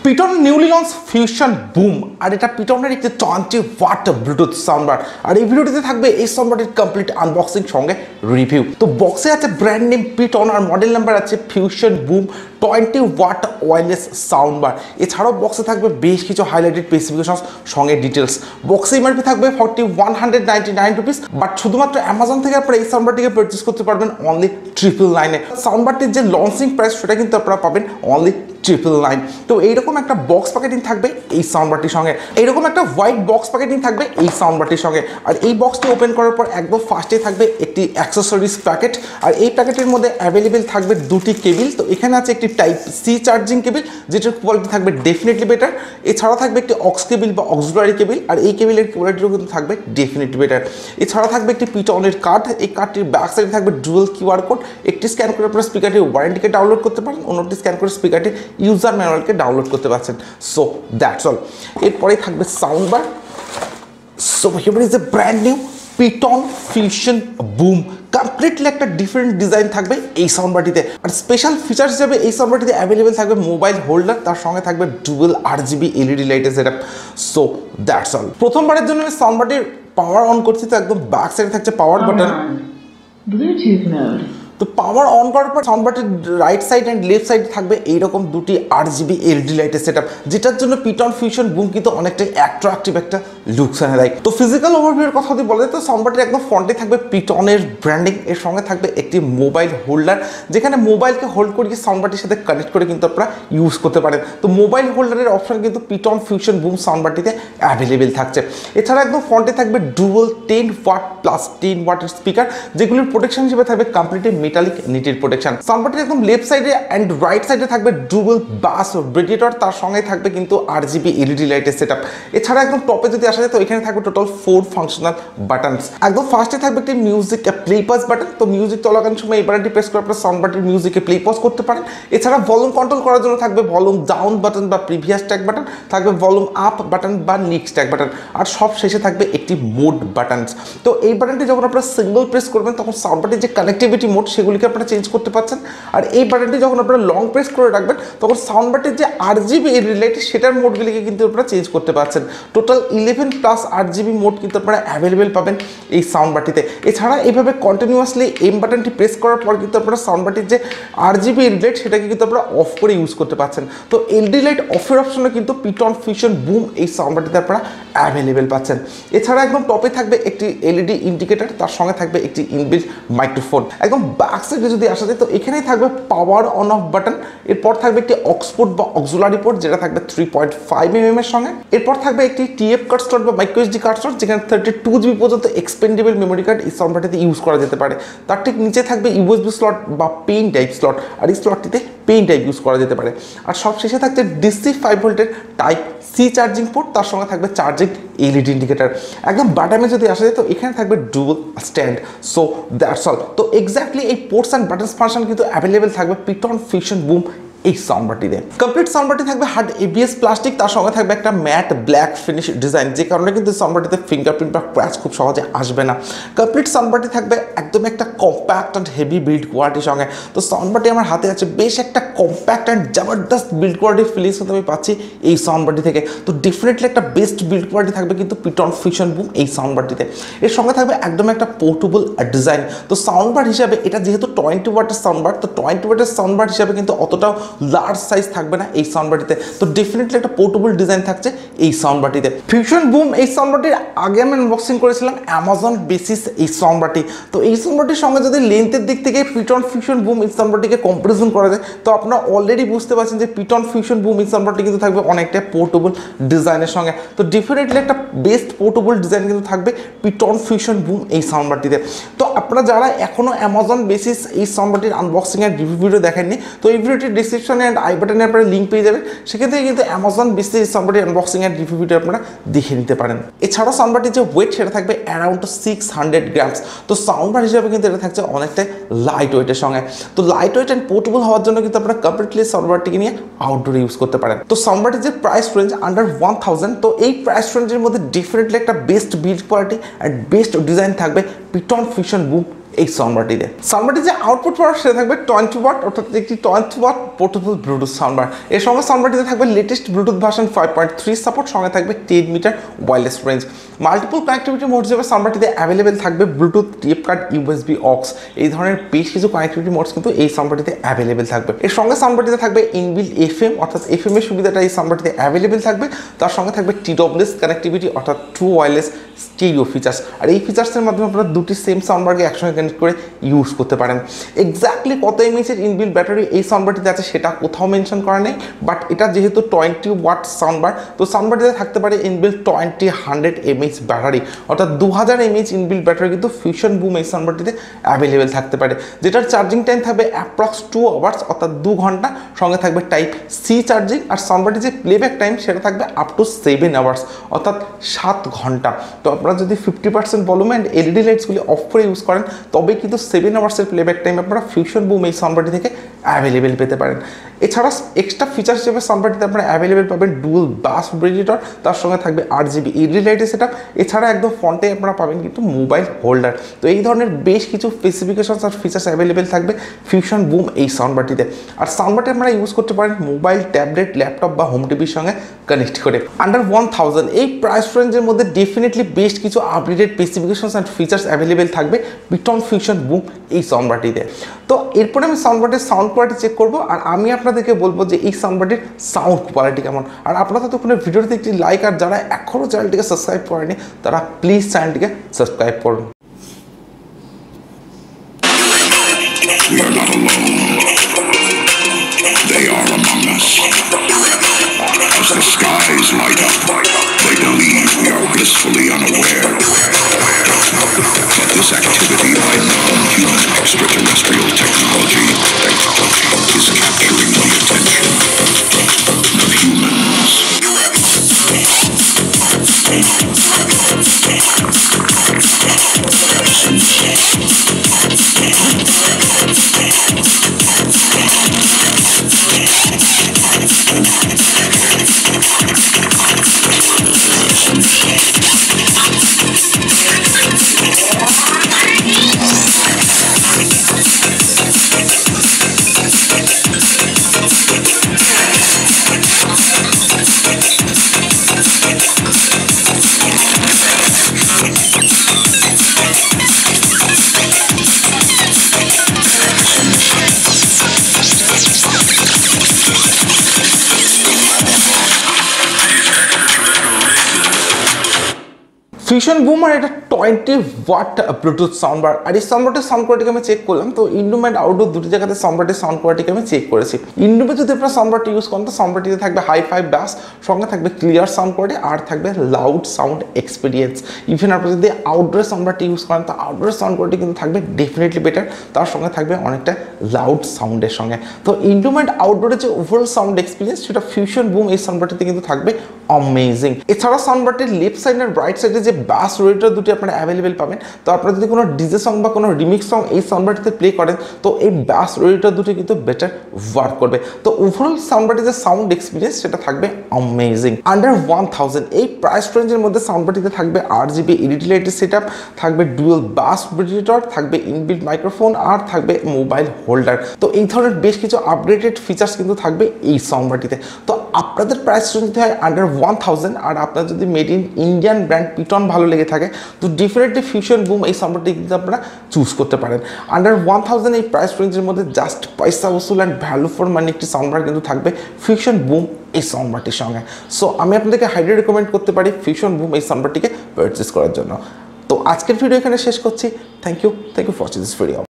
Ptron newly launched Fusion Boom আর এটা Ptronের একটি 20 watt Bluetooth soundbar আর এই ভিডিওটিতে থাকবে এই সাউন্ডবারটির কমপ্লিট আনবক্সিং সঙ্গে রিভিউ। তো বক্সে আছে ব্র্যান্ড নেম Ptron আর মডেল নাম্বার আছে Fusion Boom 20 watt wireless soundbar. এছাড়াও বক্সে থাকবে বেশ কিছু হাইলাইটেড স্পেসিফিকেশন সঙ্গে ডিটেলস। বক্সে এমআরপি থাকবে 4199 রুপিস, বাট শুধুমাত্র অ্যামাজন থেকে আপনারা এই সাউন্ডবারটিকে পারচেজ করতে পারবেন অনলি 999 সাউন্ডবারটির যে লঞ্চিং প্রাইস সেটা কিন্তু আপনারা পাবেন অনলি 999। তো এইরকম একটা বক্স প্যাকেটিং থাকবে এই সাউন্ডবারটির সঙ্গে, এইরকম একটা হোয়াইট বক্স প্যাকেটিং থাকবে এই সাউন্ডবারটির সঙ্গে। আর এই বক্সটি ওপেন করার পর একদম ফার্স্টে থাকবে একটি অ্যাক্সেসরিজ প্যাকেট, আর এই প্যাকেটের মধ্যে অ্যাভেলেবেল থাকবে দুটি কেবিল। তো এখানে আছে একটি টাইপ সি চার্জিং কেবিল, যেটার কোয়ালিটি থাকবে ডেফিনেটলি বেটার। এছাড়া থাকবে একটি অক্স কেবিল বা অক্সিলারি কেবিল, আর এই কেবিলের কোয়ালিটিও কিন্তু থাকবে ডেফিনেটলি বেটার। এছাড়া থাকবে একটি Ptronের কার্ড, এই কার্ডটির ব্যাক সাইডে থাকবে ডুয়াল কিউআর কোড। একটি স্ক্যান করে আপনারা স্পিকারটির ওয়ারেন্টিকে ডাউনলোড করতে পারেন, অন্যটি স্ক্যান করে স্পিকারটির ইউজার ম্যানুয়ালকে ডাউনলোড করতে পারছেন। So that's all. এরপরেই থাকবে soundbar. So here is a brand new Ptron Fusion Boom। Completely একটা ডিফারেন্ট ডিজাইন থাকবে এই সাউন্ডবারটিতে। আর স্পেশাল ফিচার্স হিসেবে এই সাউন্ডবারটিতে অ্যাভেলেবেল থাকবে মোবাইল হোল্ডার, তার সঙ্গে থাকবে ডুয়াল RGB LED লাইটের সেটআপ। So that's all. প্রথমবারের জন্য আমি সাউন্ডবারটির পাওয়ার অন করছি, তো একদম ব্যাক সাইডে থাকছে পাওয়ার বাটন। Bluetooth mode. তো পাওয়ার অন করার পর সাউন্ডবারটির রাইট সাইড অ্যান্ড লেফট সাইডে থাকবে এইরকম দুটি RGB LED লাইটের সেটআপ, যেটার জন্য Ptron Fusion Boom কিন্তু অনেকটাই অ্যাট্রাকটিভ একটা লুকস এনে দেয়। তো ফিজিক্যাল ওভারভিউর কথা যদি বলা যায়, তো সাউন্ডবারটির একদম ফ্রন্টে থাকবে Ptronের ব্র্যান্ডিং, এর সঙ্গে থাকবে একটি মোবাইল হোল্ডার, যেখানে মোবাইলকে হোল্ড করিয়ে সাউন্ডবারটির সাথে কানেক্ট করে কিন্তু আপনারা ইউজ করতে পারেন। তো মোবাইল হোল্ডারের অপশন কিন্তু Ptron Fusion Boom সাউন্ডবারটিতে অ্যাভেলেবেল থাকছে। এছাড়া একদম ফ্রন্টে থাকবে ডুয়াল 10 ওয়াট প্লাস 10 ওয়াটের স্পিকার, যেগুলির প্রোটেকশন হিসেবে থাকবে কমপ্লিটলি মেটালিক নিটের প্রোটেকশন। সাউন্ডবারটির একদম লেফট সাইডে অ্যান্ড রাইট সাইডে থাকবে ডুয়াল বাস রেডিয়েটর, তার সঙ্গে থাকবে কিন্তু RGB LED লাইটের সেটআপ। এছাড়া একদম টপে যদি আসা যায়, তো এখানে থাকবে টোটাল 4 ফাংশনাল বাটনস। একদম ফার্স্টে থাকবে একটি মিউজিক প্লে পজ বাটন। তো মিউজিক চলাকালীন সময় এই বাটনটি প্রেস করে আপনারা সাউন্ডবারটির মিউজিকে প্লে পজ করতে পারেন। এছাড়া ভলিউম কন্ট্রোল করার জন্য থাকবে ভলিউম ডাউন বাটন বা প্রিভিয়াস ট্র্যাক বাটন, থাকবে ভলিউম আপ বাটন বা নেক্সট ট্র্যাক বাটন, আর সব শেষে থাকবে একটি মোড বাটনস। তো এই বাটনটি যখন আপনারা সিঙ্গল প্রেস করবেন, তখন সাউন্ডবারটির যে কানেক্টিভিটি মোড সেগুলিকে আপনারা চেঞ্জ করতে পারছেন। আর এই বাটনটি যখন আপনারা লং প্রেস করে রাখবেন, তখন সাউন্ডবারটির যে RGB রিলেটেড সেটার মোডগুলিকে কিন্তু আপনারা চেঞ্জ করতে পারছেন। টোটাল 11 প্লাস RGB মোড কিন্তু আপনারা অ্যাভেলেবেল পাবেন এই সাউন্ডবারটিতে। এছাড়া এইভাবে কন্টিনিউয়াসলি এম বাটনটি প্রেস করার পর কিন্তু আপনারা সাউন্ডবারটির যে RGB রিলেট সেটাকে কিন্তু আপনারা অফ করে ইউজ করতে পারছেন। তো LED লাইট অফের অপশনে কিন্তু Ptron Fusion Boom এই সাউন্ডবারটিতে আপনারা অ্যাভেলেবেল পাচ্ছেন। এছাড়া একদম টপে থাকবে একটি LED ইন্ডিকেটর, তার সঙ্গে থাকবে একটি ইনবিল্ট মাইক্রোফোন। একদম ব্যাক সাইডে যদি আসা যায়, তো এখানেই থাকবে পাওয়ার অন অফ বাটন। এরপর থাকবে একটি অক্সপোর্ট বা অক্সিলারি পোর্ট, যেটা থাকবে 3.5 mm এর সঙ্গে। এরপর থাকবে একটি TF কার্ড স্লট বা মাইক্রো SD কার্ড স্লট, যেখানে 32 GB পর্যন্ত এক্সপেন্ডেবল মেমোরি কার্ড এই সাউন্ডবারটিতে ইউজ করা যেতে পারে। তার ঠিক নিচে থাকবে USB স্লট বা পেন টাইপ স্লট, আর এই স্লটটিতে পেন টাইপ ইউজ করা যেতে পারে। আর সব শেষে থাকছে DC 5 ভোল্টের টাইপ সি চার্জিং পোর্ট, তার সঙ্গে থাকবে চার্জিং LED ইন্ডিকেটার। একদম বাটামে যদি আসা যায়, তো এখানে থাকবে dual stand. So that's all. তো এক্স্যাক্টলি এই পোর্টস অ্যান্ড বাটনস ফাংশন কিন্তু অ্যাভেলেবেল থাকবে Ptron Fusion Boom এই সাউন্ডবারটিতে। কমপ্লিট সাউন্ডবারটি থাকবে হার্ড ABS প্লাস্টিক, তার সঙ্গে থাকবে একটা ম্যাট ব্ল্যাক ফিনিশ ডিজাইন, যে কারণে কিন্তু সাউন্ডবারটিতে ফিঙ্গারপ্রিন্ট বা ক্র্যাচ খুব সহজে আসবে না। কমপ্লিট সাউন্ডবারটি থাকবে একদম একটা কম্প্যাক্ট অ্যান্ড হেভি বিল্ড কোয়ালিটির সঙ্গে। তো সাউন্ডবারটি আমার হাতে আছে, বেশ একটা কম্প্যাক্ট অ্যান্ড জবরদস্ত বিল্ড কোয়ালিটির ফিলিংস কিন্তু আমি পাচ্ছি এই সাউন্ডবারটি থেকে। তো ডেফিনেটলি একটা বেস্ট বিল্ড কোয়ালিটি থাকবে কিন্তু Ptron Fusion Boom এই সাউন্ডবারটিতে। এর সঙ্গে থাকবে একদম একটা পোর্টেবল ডিজাইন। তো সাউন্ডবার হিসাবে এটা যেহেতু 20 ওয়াটের সাউন্ডবার, তো 20 ওয়াটের সাউন্ডবার হিসাবে কিন্তু অতটাও লার্জ সাইজ থাকবে না এই সাউন্ডবারটিতে। তো ডেফিনেটলি একটা পোর্টেবল ডিজাইন থাকছে এই সাউন্ডবারটিতে। Fusion Boom এই সাউন্ডবারটির আগে আমি আনবক্সিং করেছিলাম অ্যামাজন বেসিস এই সাউন্ডবারটি। তো এই সাউন্ডবারটির সঙ্গে যদি লেন্থের দিক থেকে Ptron Fusion Boom এই সাউন্ডবারটিকে কম্পারিজন করা যায়, তো আপনারা অলরেডি বুঝতে পারছেন যে Ptron Fusion Boom এই সাউন্ডবারটি কিন্তু থাকবে অনেকটা পোর্টেবল ডিজাইনের সঙ্গে। তো ডেফিনেটলি একটা বেস্ট পোর্টেবল ডিজাইন কিন্তু থাকবে Ptron Fusion Boom এই সাউন্ডবারটিতে। তো আপনারা যারা এখনও অ্যামাজন বেসিস এই সাউন্ডবারটির আনবক্সিং এর রিভিউ ভিডিও দেখেননি, তো এই ভিডিওটির ডিসক্রিপশনে অ্যান্ড আই বাটনে আপনারা লিঙ্ক পেয়ে যাবেন। সেখান থেকে কিন্তু অ্যামাজন বেসিস এই সাউন্ডবারটির আনবক্সিং এর রিভিউ ভিডিও আপনারা দেখে নিতে পারেন। এছাড়াও সাউন্ডবারটির যে ওয়েট সেটা থাকবে অ্যারাউন্ড 600 গ্রামস। তো সাউন্ডবার হিসাবে কিন্তু এটা থাকছে অনেকটা লাইট ওয়েটের সঙ্গে। তো লাইট ওয়েট অ্যান্ড পোর্টেবল হওয়ার জন্য কিন্তু আপনারা কমপ্লিটলি সাউন্ডবারটিকে নিয়ে আউটডোরে ইউজ করতে পারেন। তো সাউন্ডবারটির যে প্রাইস রেঞ্জ আন্ডার 1000, তো এই প্রাইস রেঞ্জের মধ্যে ডেফিনেটলি একটা best build quality and best design থাকবে Ptron Fusion Boom এই সাউন্ডবারটিতে। সাউন্ডবারটি যে আউটপুট পাওয়ার সেটা থাকবে 20 ওয়াট, অর্থাৎ একটি 20 ওয়াট পোর্টেবল ব্লুটুথ সাউন্ডবার। এর সঙ্গে সাউন্ডবারটিতে থাকবে লেটেস্ট ব্লুটুথ ভার্সন 5.3 সাপোর্ট, সঙ্গে থাকবে 10 metre wireless range. Multiple connectivity mode হিসেবে সাউন্ডবারটিতে অ্যাভেলেবেল থাকবে Bluetooth, tape card, USB aux, এই ধরনের বেশ কিছু কানেক্টিভিটি মোডস কিন্তু এই সাউন্ডবারটিতে অ্যাভেলেবেল থাকবে। এর সঙ্গে সাউন্ডবারটিতে থাকবে ইনবিল্ট FM, অর্থাৎ FM এর সুবিধাটা এই সাউন্ডবারটিতে অ্যাভেলেবেল থাকবে। তার সঙ্গে থাকবে TWS কানেক্টিভিটি, অর্থাৎ ট্রু ওয়্যারলেস স্টেরিও ফিচার্স। আর এই ফিচার্সের মাধ্যমে আপনারা দুটি সেম সাউন্ডবারকে একসঙ্গে কানেক্ট করে ইউজ করতে পারেন। এক্স্যাক্টলি কত এমএইচের ইনবিল্ট ব্যাটারি এই সাউন্ডবারটিতে আছে সেটা কোথাও মেনশন করা নেই, বাট এটা যেহেতু 20 ওয়াট সাউন্ডবার, তো সাউন্ডবারটিতে থাকতে পারে ইনবিল্ট 100 mAh ব্যাটারি, অর্থাৎ 2000 mAh ইনবিল্ট ব্যাটারি কিন্তু ফিউশন বুম এই সাউন্ডবারটিতে অ্যাভেলেবেল থাকতে পারে, যেটার চার্জিং টাইম থাকবে অ্যাপ্রক্স 2 আওয়ার্স, অর্থাৎ 2 ঘন্টা। সঙ্গে থাকবে টাইপ সি চার্জিং। আর সাউন্ডবারটির যে প্লেব্যাক টাইম সেটা থাকবে আপ টু 7 আওয়ার্স, অর্থাৎ 7 ঘন্টা। তো আপনারা যদি 50% ভলিউম অ্যান্ড LED লাইটসগুলি অফ করে ইউজ করেন তবে কিন্তু 7 আওয়ার্সের প্লেব্যাক টাইম আপনারা ফিউশন বুম এই সাউন্ডবারটি থেকে অ্যাভেলেবেল পেতে পারেন। এছাড়া এক্সট্রা ফিচার্স হিসেবে সাউন্ডবারটিতে আপনারা অ্যাভেলেবেল পাবেন ডুয়াল বাস ব্রিজিটর, তার সঙ্গে থাকবে RGB LED লাইটের সেটআপ। এছাড়া একদম ফ্রন্টে আপনারা পাবেন কিন্তু মোবাইল হোল্ডার। তো এই ধরনের বেশ কিছু স্পেসিফিকেশনস আর ফিচার্স অ্যাভেলেবেল থাকবে ফিউশন বুম এই সাউন্ডবারটিতে। আর সাউন্ডবারটি আপনারা ইউজ করতে পারেন মোবাইল, ট্যাবলেট, ল্যাপটপ বা হোম টিভির সঙ্গে কানেক্ট করে। আন্ডার 1000 এই প্রাইস রেঞ্জের মধ্যে ডেফিনেটলি বেশ কিছু updated specifications and features available থাকবে পিটন ফিউশন বুম এই সাউন্ডবারটিতে। তো এরপরে আমি সাউন্ডবারটির সাউন্ড কোয়ালিটি চেক করবো, আর আমি আপনাদেরকে বলবো যে এই সাউন্ডবারটির সাউন্ড কোয়ালিটি কেমন। আর আপনারা ততক্ষণে ভিডিওটিতে একটি লাইক, আর যারা এখনও চ্যানেলটিকে সাবস্ক্রাইব করেনি তারা প্লিজ চ্যানেলটিকে সাবস্ক্রাইব করুন। We are not alone. They are among us. As the skies light up, they believe we are blissfully unaware. But this activity by non-human extraterrestrial technology is capturing the attention of humans. Fusion boom আর এটা 20 watt Bluetooth soundbar. আর এই সাউন্ডবারটির sound কোয়ালিটিকে আমি check করলাম, তো indoor and outdoor দুটি জায়গাতে সাউন্ডবারটির sound কোয়ালিটিকে আমি check করেছি। ইনডোরে যদি আপনারা সাউন্ডবারটি ইউজ করেন তো সাউন্ডবারটিতে থাকবে হাই-ফাই ব্যাস, সঙ্গে থাকবে ক্লিয়ার সাউন্ড কোয়ালিটি, আর থাকবে লাউড সাউন্ড এক্সপিরিয়েন্স। ইভেন আপনারা যদি আউটডোরে সাউন্ডবারটি ইউজ করেন তো আউটডোরের সাউন্ড কোয়ালিটি কিন্তু থাকবে ডেফিনেটলি বেটার, তার সঙ্গে থাকবে অনেকটা লাউড সাউন্ডের সঙ্গে। তো ইনডোর অ্যান্ড আউটডোরের যে ওভারঅল সাউন্ড এক্সপিরিয়েন্স সেটা ফিউশন বুম এই সাউন্ডবারটিতে কিন্তু থাকবে অ্যামেজিং। এছাড়া সাউন্ডবারটির লেফট সাইড আর রাইট সাইডে যে বাস রেডিয়েটর দুটি আপনারা অ্যাভেলেবেল পাবেন, তো আপনারা যদি কোনো ডিজে সং বা কোনো রিমিক্স সং এই সাউন্ডবারটিতে প্লে করেন তো এই বাস রেডিয়েটর দুটি কিন্তু বেটার ওয়ার্ক করবে। তো ওভারঅল সাউন্ডবারটির যে সাউন্ড এক্সপিরিয়েন্স সেটা থাকবে অ্যামেজিং। আন্ডার 1000 এই প্রাইস রেঞ্জের মধ্যে সাউন্ডবারটিতে থাকবে RGB LED লাইটের সেটআপ, থাকবে ডুয়াল বাস রেডিয়েটর, থাকবে ইনবিল্ট মাইক্রোফোন, আর থাকবে মোবাইল হোল্ডার। তো এই ধরনের বেশ কিছু আপডেটেড ফিচার্স কিন্তু থাকবে এই সাউন্ডবারটিতে। তো আপনাদের প্রাইস রেঞ্জ যদি হয় আন্ডার 1000 আর আপনার যদি মেড ইন ইন্ডিয়ান ব্র্যান্ড পিটন ভালো লেগে থাকে তো ডেফিনেটলি ফিউশন বুম এই সাউন্ডবারটি কিন্তু আপনারা চুজ করতে পারেন। আন্ডার 1000 এই প্রাইস রেঞ্জের মধ্যে জাস্ট পয়সা ওসুল অ্যান্ড ভ্যালু ফর মানি একটি সাউন্ডবার কিন্তু থাকবে ফিউশন বুম এই সাউন্ডবারটির সঙ্গে। সো আমি আপনাদেরকে হাইলি রেকমেন্ড করতে পারি ফিউশন বুম এই সাউন্ডবারটিকে পারচেস করার জন্য। তো আজকের ভিডিও এখানে শেষ করছি। Thank you for watching this video.